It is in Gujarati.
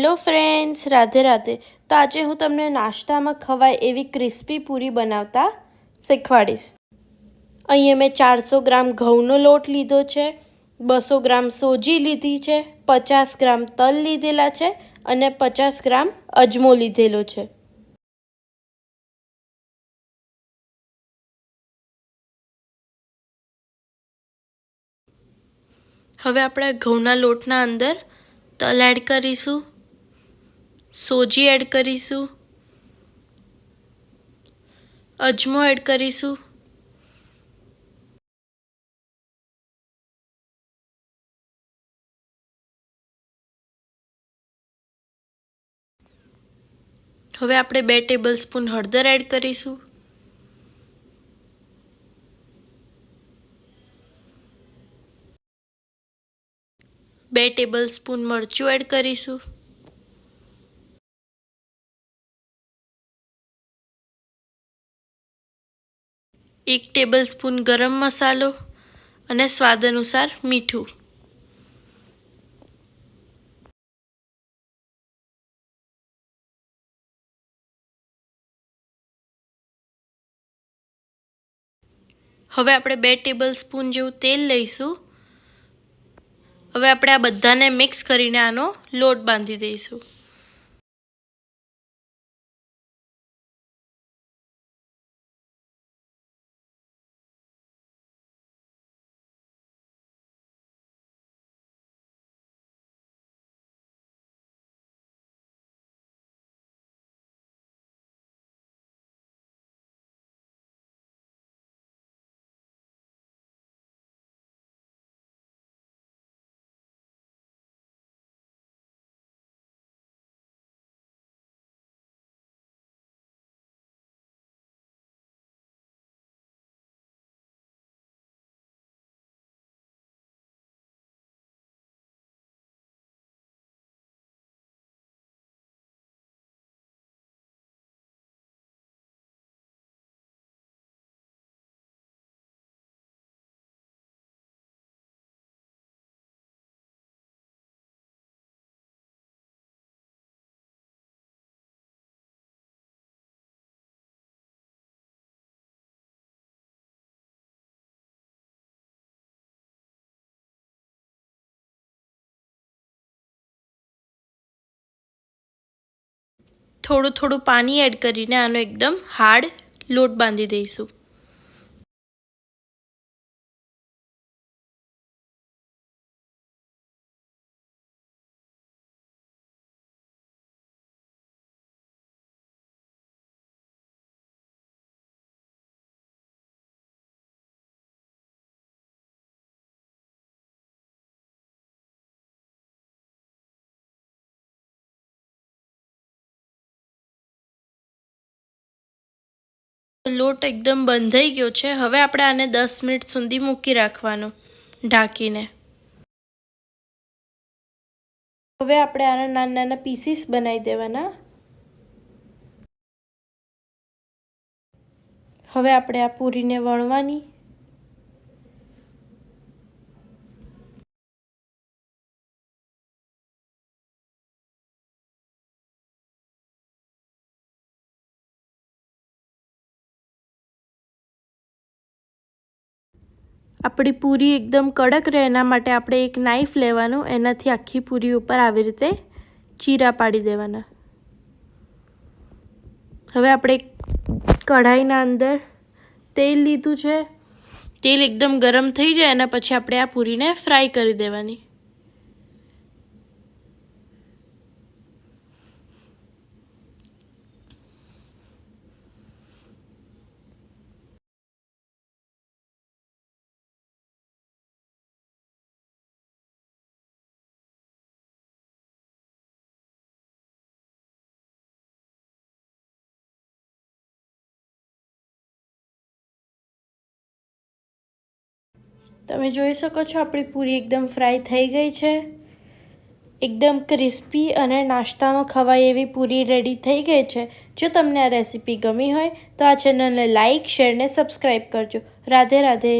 Hello friends, Radhe Radhe. તો આજે હું તમને નાસ્તામાં ખવાય એવી ક્રિસ્પી પૂરી બનાવતા શીખવાડીશ। અહીંયા મેં 400 ગ્રામ ઘઉંનો લોટ લીધો છે, 200 ગ્રામ સોજી લીધી છે, 50 ગ્રામ તલ લીધેલા છે અને 50 ગ્રામ અજમો લીધેલો છે। હવે આપણે ઘઉંના લોટના અંદર તલ એડ કરીશું, સોજી એડ કરીશું, અજમો એડ કરીશું, હવે આપણે 2 ટેબલસ્પૂન હળદર એડ કરીશું, 2 ટેબલસ્પૂન મરચું એડ કરીશું, 1 ટેબલસ્પૂન ગરમ મસાલો અને સ્વાદ અનુસાર મીઠું। હવે આપણે 2 ટેબલસ્પૂન જેવું તેલ લઈશું। હવે આપણે આ બધાને મિક્સ કરીને આનો લોટ બાંધી દઈશું। થોડું થોડું પાણી એડ કરીને આનો એકદમ હાર્ડ લોટ બાંધી દઈશું। લોટ એકદમ બંધાઈ ગયો છે। હવે આપણે આને 10 મિનિટ સુધી મૂકી રાખવાનો ઢાંકીને। હવે આપણે આના નાના નાના પીસીસ બનાવી દેવાના। હવે આપણે આ પૂરીને વણવાની। આપણી પૂરી એકદમ કડક રહે એના માટે આપણે એક નાઈફ લેવાનું, એનાથી આખી પૂરી ઉપર આવી રીતે ચીરા પાડી દેવાના। હવે આપણે કઢાઈના અંદર તેલ લીધું છે, તેલ એકદમ ગરમ થઈ જાય એના પછી આપણે આ પૂરીને ફ્રાય કરી દેવાની। તમે જોઈ શકો છો આપણી પૂરી એકદમ ફ્રાય થઈ ગઈ છે, એકદમ ક્રિસ્પી અને નાસ્તામાં ખવાય એવી પૂરી રેડી થઈ ગઈ છે। જો તમને આ રેસીપી ગમી હોય તો આ ચેનલને લાઇક, શેર ને સબસ્ક્રાઈબ કરજો। રાધે રાધે।